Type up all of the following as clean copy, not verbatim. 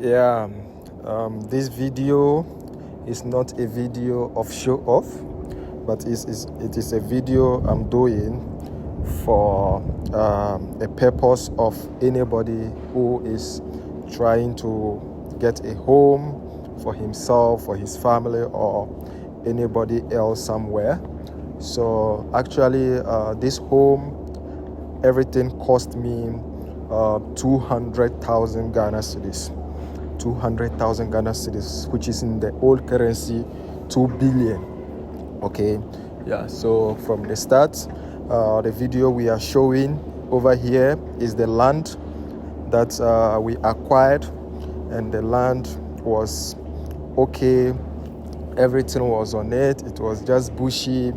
Yeah, this video is not a video of show off, but it is a video I'm doing for a purpose of anybody who is trying to get a home for himself, for his family, or anybody else somewhere. So actually, this home, everything cost me 200,000 Ghana cedis. 200,000 Ghana cedis, which is in the old currency 2 billion. Okay, yeah, so from the start, the video we are showing over here is the land that we acquired, and the land was okay. Everything was on it. It was just bushy.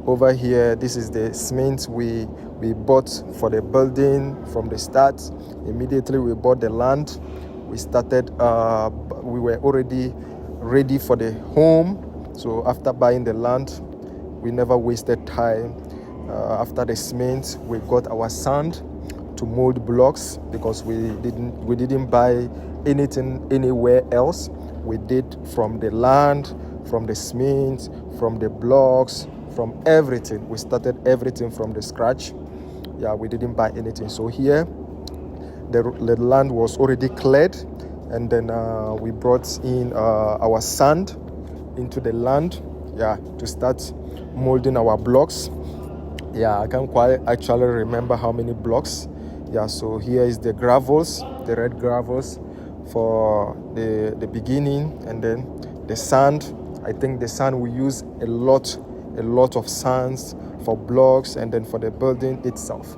Over here, this is the cement we bought for the building from the start. Immediately we bought the land. We started, we were already ready for the home. So after buying the land, we never wasted time. After the cement, we got our sand to mold blocks, because we didn't buy anything anywhere else. We did from the land, from the cement, from the blocks, from everything. We started everything from the scratch. Yeah, we didn't buy anything. So here, the land was already cleared, and then we brought in our sand into the land, yeah, to start molding our blocks. Yeah, I can't quite actually remember how many blocks. Yeah, so here is the gravels, the red gravels for the beginning, and then the sand. I think the sand we use a lot of sands for blocks, and then for the building itself.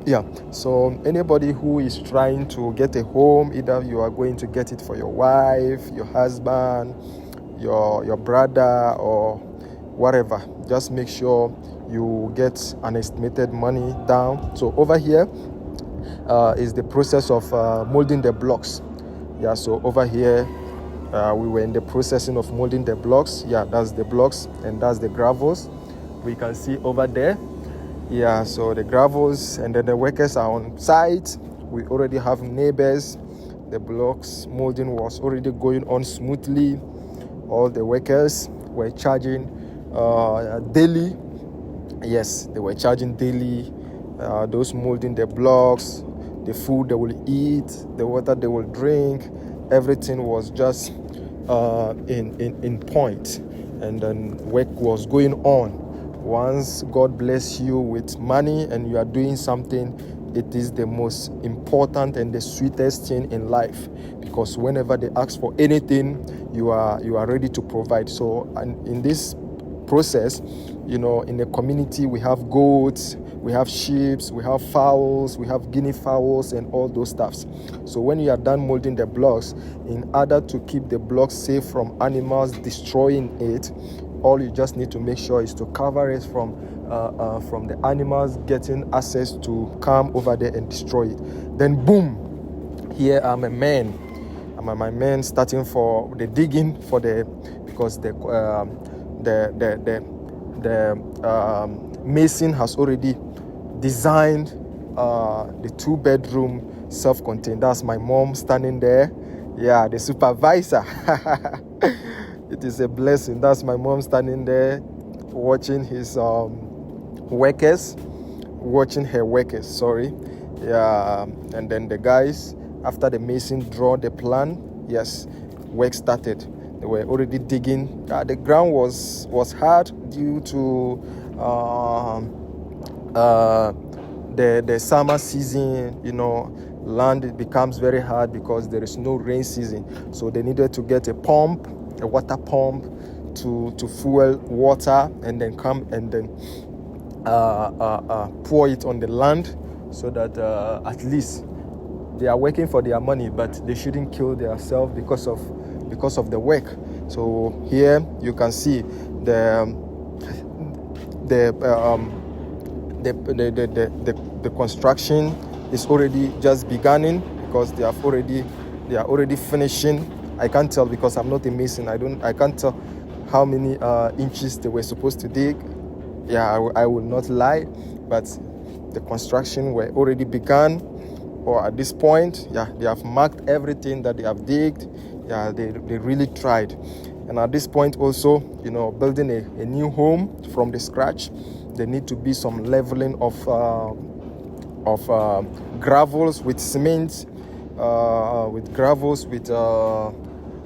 Yeah, so anybody who is trying to get a home, either you are going to get it for your wife, your husband, your brother, or whatever, just make sure you get an estimated money down. So over here is the process of molding the blocks. Yeah, so over here we were in the processing of molding the blocks. Yeah, that's the blocks, and that's the gravels we can see over there. Yeah, so the gravels, and then the workers are on site. We already have neighbors. The blocks molding was already going on smoothly. All the workers were charging daily. Yes, they were charging daily. Those molding the blocks, the food they will eat, the water they will drink, everything was just in point, and then work was going on. Once God bless you with money and you are doing something, it is the most important and the sweetest thing in life, because whenever they ask for anything, you are ready to provide. So, and in this process, you know, in the community, we have goats, we have sheep, we have fowls, we have guinea fowls, and all those stuffs. So when you are done molding the blocks, in order to keep the blocks safe from animals destroying it, all you just need to make sure is to cover it from the animals getting access to come over there and destroy it. Then boom, here I'm a man starting for the digging for the, because the mason has already designed the 2-bedroom self-contained. That's my mom standing there. Yeah, the supervisor. It is a blessing. That's my mom standing there watching his workers, watching her workers, sorry. Yeah, and then the guys, after the mason draw the plan, yes, work started. They were already digging. The ground was hard due to the summer season. You know, land, it becomes very hard because there is no rain season. So they needed to get a water pump to fuel water, and then come and then pour it on the land, so that at least they are working for their money, but they shouldn't kill themselves because of the work. So here you can see the construction is already just beginning, because they are already finishing. I can't tell, because I'm not a mason. I can't tell how many inches they were supposed to dig. Yeah, I will not lie, but the construction were already begun. or at this point, yeah, they have marked everything that they have digged. Yeah, they really tried. And at this point also, building a new home from the scratch, there need to be some leveling of gravels with cement, with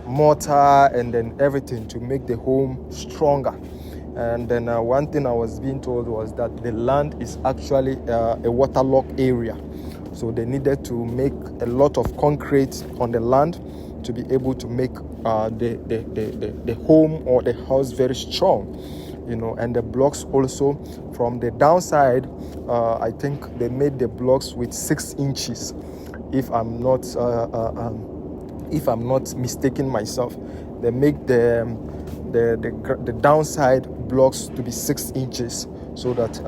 mortar, and then everything to make the home stronger. And then one thing I was being told was that the land is actually a waterlogged area. So they needed to make a lot of concrete on the land to be able to make the home or the house very strong. And the blocks also from the downside, I think they made the blocks with 6 inches, if I'm not mistaken myself. They make the downside blocks to be 6 inches, so that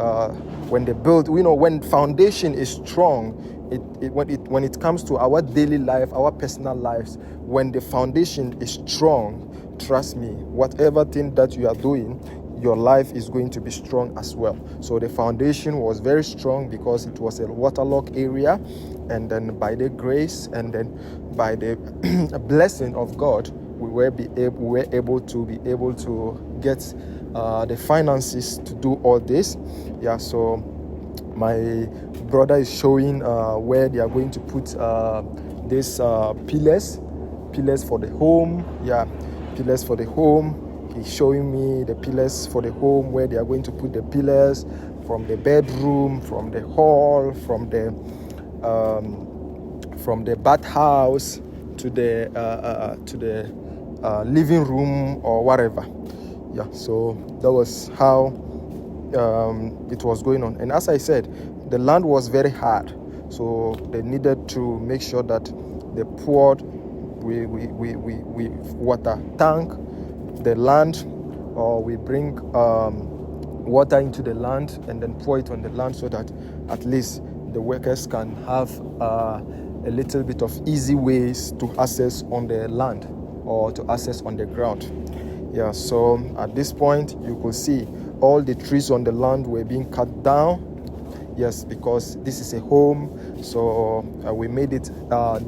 when they build, when foundation is strong, when it comes to our daily life, our personal lives, when the foundation is strong, trust me, whatever thing that you are doing, your life is going to be strong as well. So the foundation was very strong because it was a waterlogged area, and then by the grace and then by the blessing of God, we were able to get the finances to do all this. Yeah, so my brother is showing where they are going to put these pillars for the home. Yeah, pillars for the home. He's showing me the pillars for the home, where they are going to put the pillars from the bedroom, from the hall, from the bathhouse to the living room or whatever. Yeah, so that was how it was going on. And as I said, the land was very hard, so they needed to make sure that they poured we water tank the land, or we bring water into the land and then pour it on the land, so that at least the workers can have a little bit of easy ways to access on the land or to access on the ground. Yeah, so at this point you could see all the trees on the land were being cut down. Yes, because this is a home, so we made it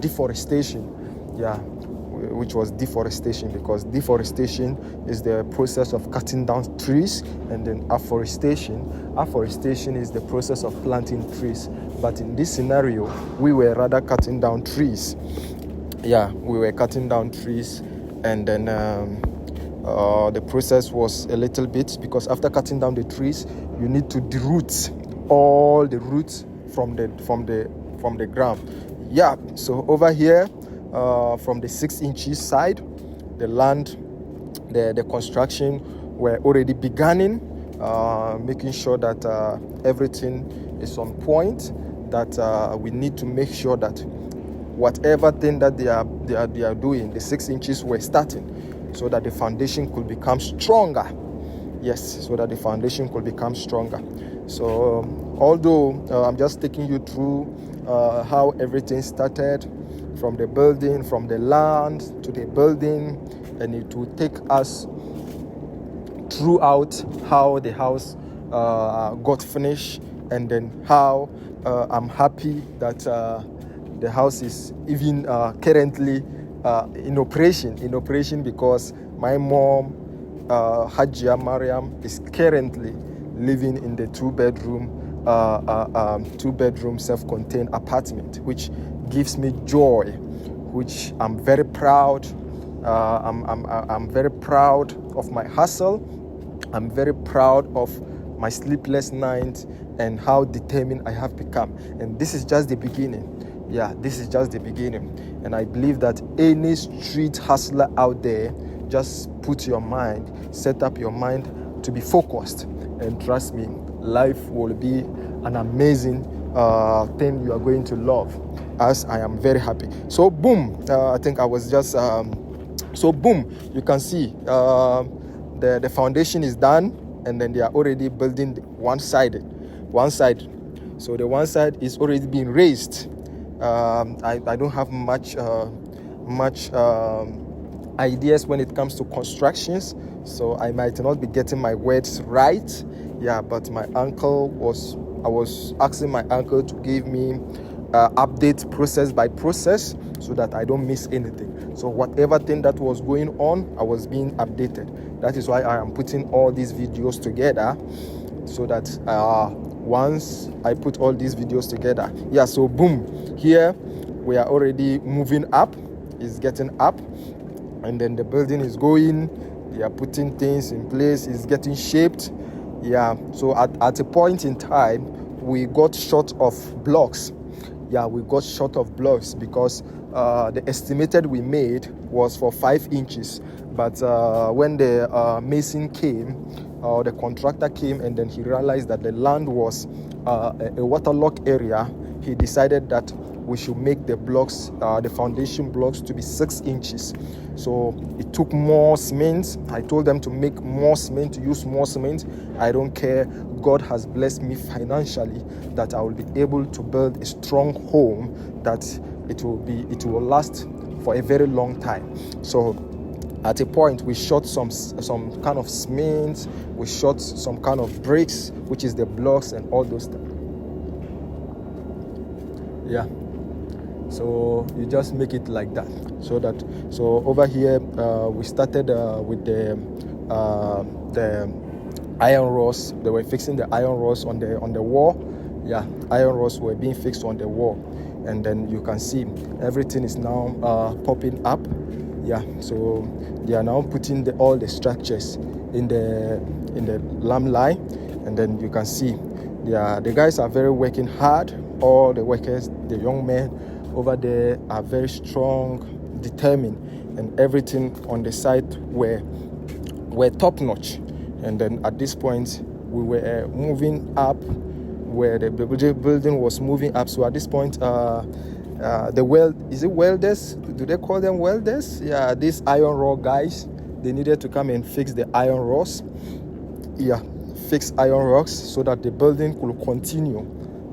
deforestation. Yeah, which was deforestation, because deforestation is the process of cutting down trees, and then afforestation is the process of planting trees. But in this scenario, we were rather cutting down trees. Yeah, we were cutting down trees, and then the process was a little bit, because after cutting down the trees, you need to deroot all the roots from the ground. Yeah, so over here, from the 6 inches side, the land, the construction were already beginning, making sure that everything is on point, that we need to make sure that whatever thing that they are doing, the 6 inches were starting, so that the foundation could become stronger. Yes, so that the foundation could become stronger. So although I'm just taking you through how everything started, from the building, from the land to the building, and it will take us throughout how the house got finished, and then how I'm happy that the house is even currently in operation, because my mom, Hajia Mariam, is currently living in the two-bedroom self-contained apartment, which gives me joy, which I'm very proud. I'm very proud of my hustle. I'm very proud of my sleepless nights and how determined I have become. And this is just the beginning. Yeah, this is just the beginning. And I believe that any street hustler out there, just set up your mind to be focused. And trust me, life will be an amazing thing you are going to love, as I am very happy. So boom, I think I was just so boom, you can see the foundation is done, and then they are already building one side. So the one side is already being raised. I don't have much ideas when it comes to constructions, so I might not be getting my words right. Yeah, but I was asking my uncle to give me update process by process so that I don't miss anything. So whatever thing that was going on, I was being updated. That is why I am putting all these videos together, so that once I put all these videos together, so boom, here we are already moving up. It's getting up, and then the building is going. They are putting things in place. It's getting shaped. So at a point in time, we got short of blocks. We got short of blocks because the estimated we made was for 5 inches. But when the mason came, the contractor came, and then he realized that the land was a waterlogged area, he decided that we should make the blocks, the foundation blocks, to be 6 inches. So it took more cement. I told them to make more cement, to use more cement. I don't care. God has blessed me financially that I will be able to build a strong home that it will last for a very long time. So at a point, we shot some kind of cement, we shot some kind of bricks, which is the blocks and all those things. So you just make it like that. So over here, we started with the iron rods. They were fixing the iron rods on the wall. Iron rods were being fixed on the wall, and then you can see everything is now popping up. So they are now putting all the structures in the lamp line, and then you can see the guys are very working hard. All the workers, the young men over there, are very strong, determined, and everything on the site were top notch. And then at this point, we were moving up, where the building was moving up. So at this point, is it welders? Do they call them welders? These iron rod guys, they needed to come and fix the iron rods. Fix iron rods so that the building could continue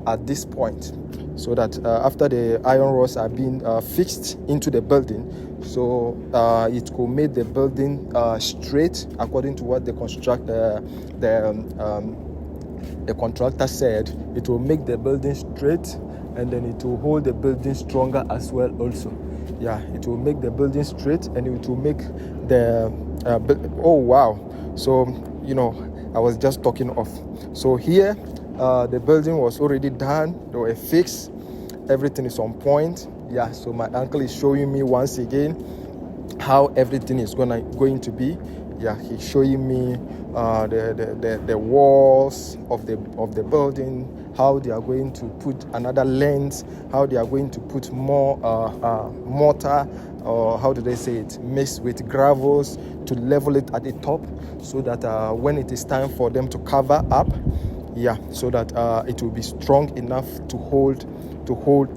at this point. So that after the iron rods are being fixed into the building, so it could make the building straight according to what the contractor said. It will make the building straight, and then it will hold the building stronger as well also. It will make the building straight, and it will make the oh wow. So I was just talking off. So here the building was already done. They were fixed. Everything is on point. So my uncle is showing me once again how everything is going to be. He's showing me the walls of the building, how they are going to put another lens, how they are going to put more mortar, or how do they say it, mixed with gravels to level it at the top, so that when it is time for them to cover up, so that it will be strong enough to hold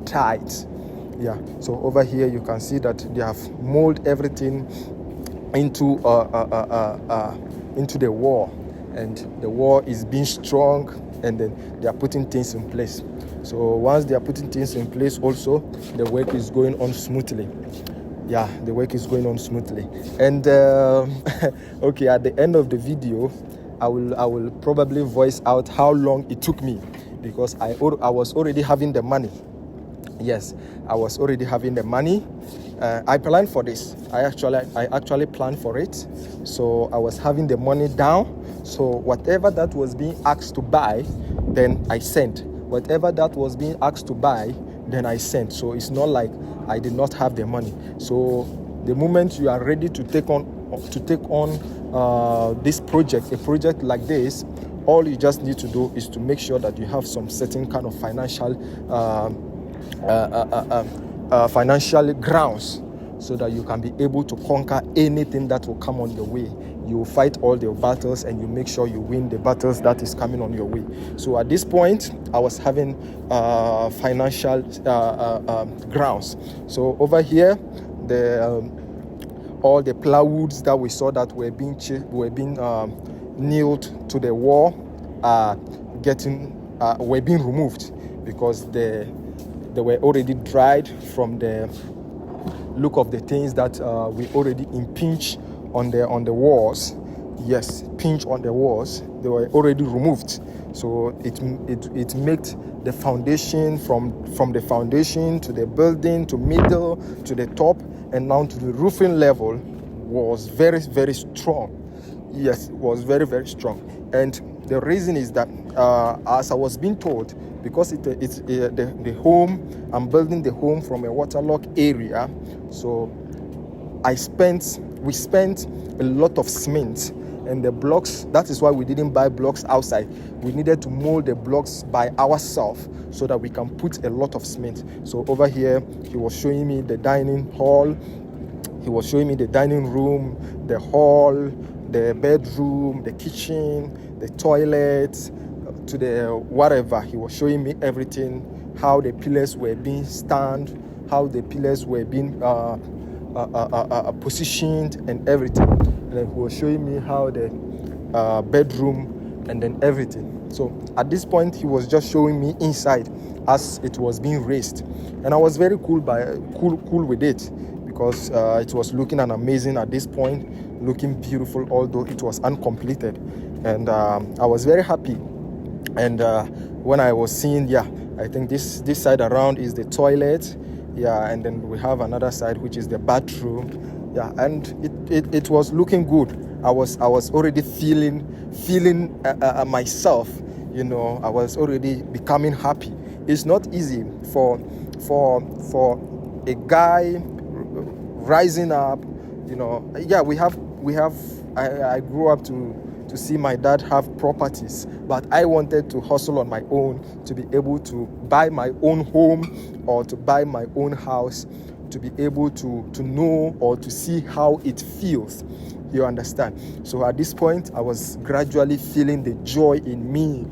tight. So over here you can see that they have molded everything into the wall, and the wall is being strong, and then they are putting things in place. So once they are putting things in place also, the work is going on smoothly. The work is going on smoothly. And okay, at the end of the video, I will probably voice out how long it took me, because I was already having the money. Yes, I was already having the money. I planned for this. I actually planned for it. So I was having the money down. So whatever that was being asked to buy, then I sent. Whatever that was being asked to buy, then I sent. So it's not like I did not have the money. So the moment you are ready to take on this project, a project like this, all you just need to do is to make sure that you have some certain kind of financial grounds, so that you can be able to conquer anything that will come on your way. You will fight all the battles, and you make sure you win the battles that is coming on your way. So at this point, I was having financial grounds. So over here, all the plywoods that we saw that were being nailed to the wall were being removed, because they were already dried from the look of the things that we already impinged on the walls. Yes, pinch on the walls. They were already removed. So it made the foundation from the foundation to the building to middle to the top and down to the roofing level was very, very strong. Yes, it was very, very strong. And the reason is that as I was being told, because it's the home, I'm building the home from a waterlogged area, so we spent a lot of cement, and the blocks, that is why we didn't buy blocks outside. We needed to mold the blocks by ourselves so that we can put a lot of cement. So over here, he was showing me the dining hall, he was showing me the dining room, the hall, the bedroom, the kitchen, the toilet, to the whatever. He was showing me everything, how the pillars were being stand, how the pillars were being positioned and everything. And then he was showing me how the bedroom and then everything. So at this point, he was just showing me inside as it was being raised, and I was very cool with it, because it was looking amazing at this point, looking beautiful, although it was uncompleted. And I was very happy. And when I was seeing, I think this side around is the toilet, and then we have another side which is the bathroom, and it was looking good. I was already feeling myself, I was already becoming happy. It's not easy for a guy rising up, I grew up to see my dad have properties, but I wanted to hustle on my own to be able to buy my own home or to buy my own house, to be able to know or to see how it feels. You understand? So at this point, I was gradually feeling the joy in me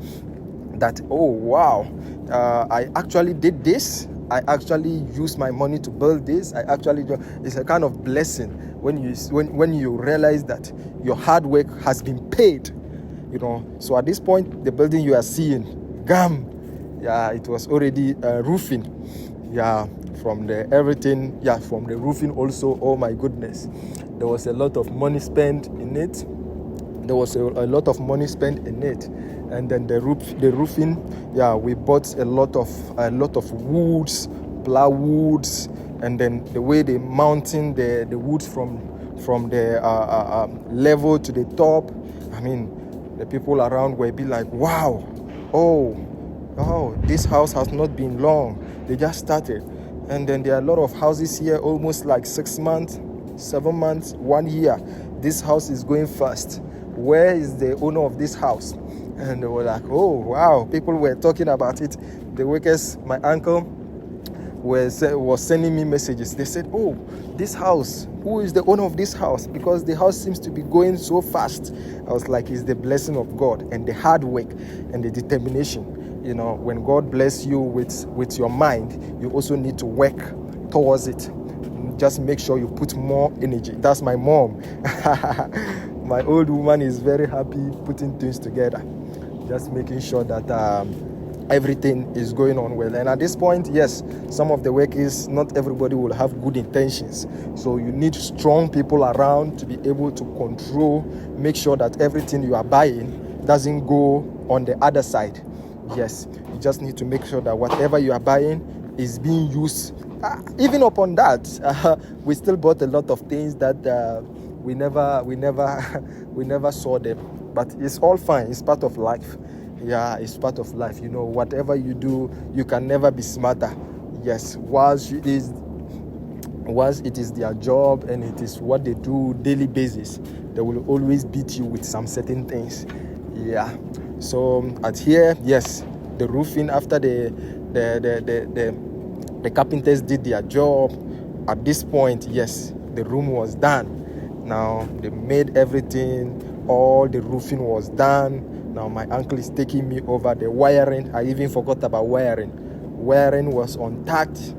that, oh wow, I actually did this. I actually used my money to build this. It's a kind of blessing when you realize that your hard work has been paid. So at this point, the building you are seeing, it was already roofing. From the everything, from the roofing also. Oh my goodness, there was a lot of money spent in it. And then the roofing, we bought a lot of woods, plywoods, and then the way they mounting the woods from the level to the top. I mean, the people around will be like, wow, oh, this house has not been long. They just started. And then there are a lot of houses here, almost like 6 months, 7 months, 1 year. This house is going fast. Where is the owner of this house? And they were like, oh, wow. People were talking about it. The workers, my uncle, was sending me messages. They said, oh, this house, who is the owner of this house? Because the house seems to be going so fast. I was like, it's the blessing of God and the hard work and the determination. When God bless you with your mind, you also need to work towards it. Just make sure you put more energy. That's my mom. My old woman is very happy putting things together, just making sure that everything is going on well. And at this point, yes, some of the work is not everybody will have good intentions. So you need strong people around to be able to control, make sure that everything you are buying doesn't go on the other side. Yes, you just need to make sure that whatever you are buying is being used. Even upon that, we still bought a lot of things that we never saw them. But it's all fine. It's part of life. It's part of life. Whatever you do, you can never be smarter. Yes, once it is their job and it is what they do daily basis, they will always beat you with some certain things. So at here, yes, the roofing, after the carpenters did their job, at this point, yes, the room was done. Now they made everything, all the roofing was done. Now my uncle is taking me over the wiring. I even forgot about wiring. Wiring was intact.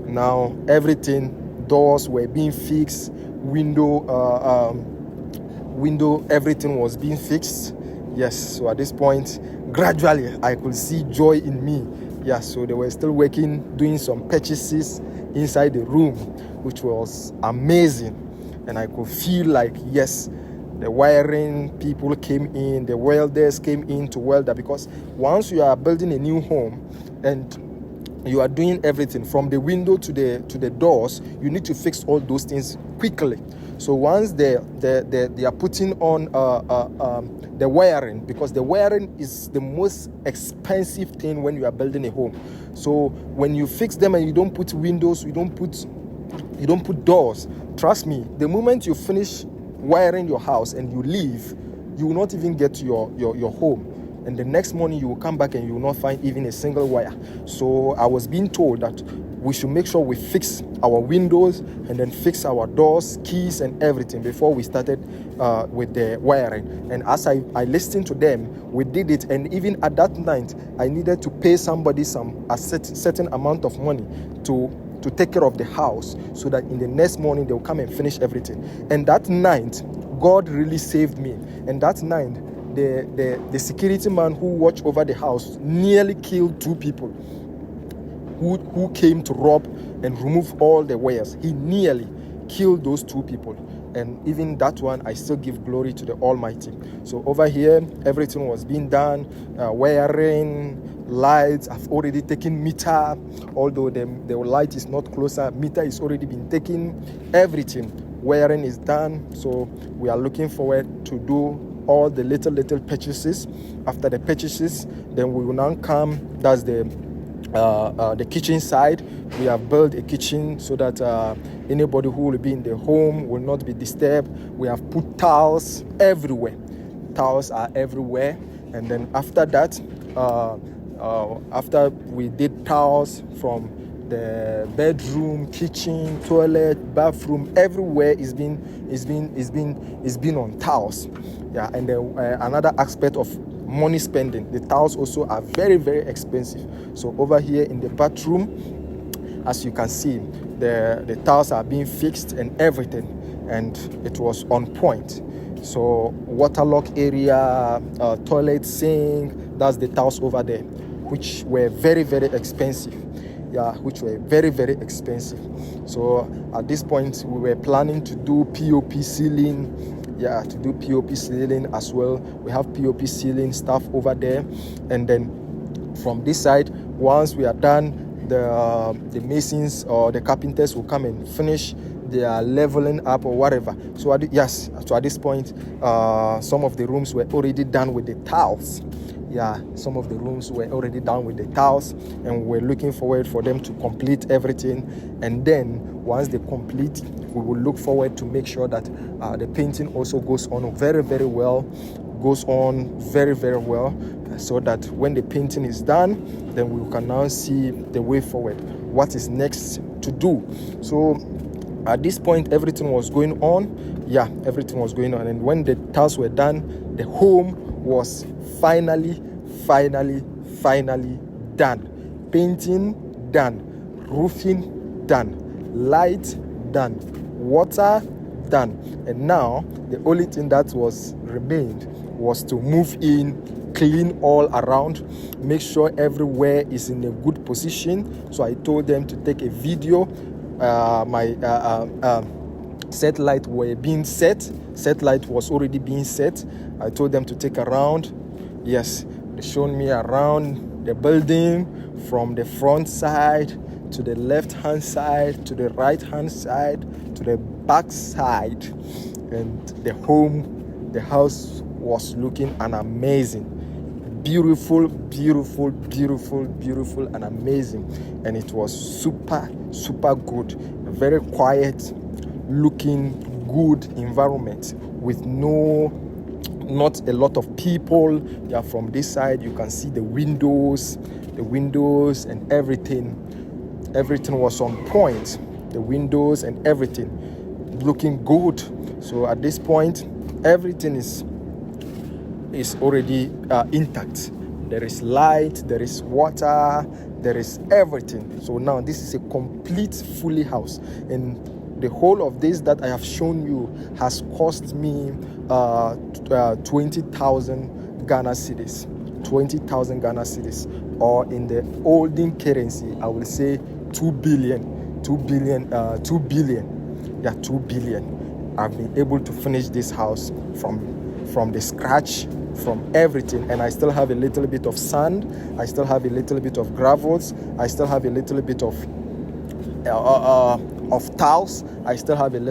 Now everything, doors were being fixed, window, everything was being fixed. Yes, so at this point, gradually, I could see joy in me. So they were still working, doing some purchases inside the room, which was amazing. And I could feel like, yes, the wiring people came in, the welders came in to weld that, because once you are building a new home and you are doing everything from the window to the doors, you need to fix all those things quickly. So once they are putting on the wiring, because the wiring is the most expensive thing when you are building a home. So when you fix them and you don't put windows, you don't put doors, trust me, the moment you finish wiring your house and you leave, you will not even get to your home. And the next morning you will come back and you will not find even a single wire. So I was being told that we should make sure we fix our windows and then fix our doors, keys and everything before we started with the wiring. And as I listened to them, we did it. And even at that night, I needed to pay somebody a certain amount of money to take care of the house, so that in the next morning they will come and finish everything. And that night, God really saved me. And that night, the security man who watched over the house nearly killed 2 people who came to rob and remove all the wires. He nearly killed those 2 people. And even that one, I still give glory to the Almighty. So over here, everything was being done, wiring, lights. I've already taken meter, although the light is not closer. Meter is already been taken. Everything, wiring is done. So we are looking forward to do all the little purchases. After the purchases, then we will now come. That's the kitchen side. We have built a kitchen so that anybody who will be in the home will not be disturbed. We have put towels everywhere. Towels are everywhere. And then after that, after we did towels from the bedroom, kitchen, toilet, bathroom, everywhere is been on towels. Yeah, and then another aspect of money spending, the towels also are very, very expensive. So over here in the bathroom, as you can see, the towels are being fixed and everything, and it was on point. So waterlock area, toilet sink, that's the towels over there, which were very, very expensive. Yeah, which were very, very expensive. So at this point, we were planning to do POP ceiling. Yeah, to do POP ceiling as well. We have POP ceiling stuff over there. And then from this side, once we are done, the masons or the carpenters will come and finish their leveling up or whatever. So at this point, some of the rooms were already done with the tiles. Yeah, some of the rooms were already done with the tiles, and we're looking forward for them to complete everything. And then once they complete, we will look forward to make sure that the painting also goes on very, very well, so that when the painting is done, then we can now see the way forward, what is next to do. So at this point, everything was going on. Yeah, everything was going on. And when the tiles were done, the home was finally done. Painting done, roofing done, light done, water done. And now the only thing that was remained was to move in, clean all around, make sure everywhere is in a good position. So I told them to take a video. My satellite were being set. Satellite was already being set. I told them to take a round. Yes, they showed me around the building from the front side to the left hand side to the right hand side to the back side, and the house was looking amazing. Beautiful and amazing. And it was super good. A very quiet looking good environment with not a lot of people. Yeah, from this side you can see the windows and everything was on point. The windows and everything looking good. So at this point, everything is already intact. There is light, there is water, there is everything. So now this is a complete fully house, and the whole of this that I have shown you has cost me 20,000 Ghana cedis. 20,000 Ghana cedis, or in the olden currency, I will say 2 billion. Yeah, 2 billion. I've been able to finish this house from the scratch, from everything. And I still have a little bit of sand, I still have a little bit of gravels, I still have a little bit of tiles, I still have a little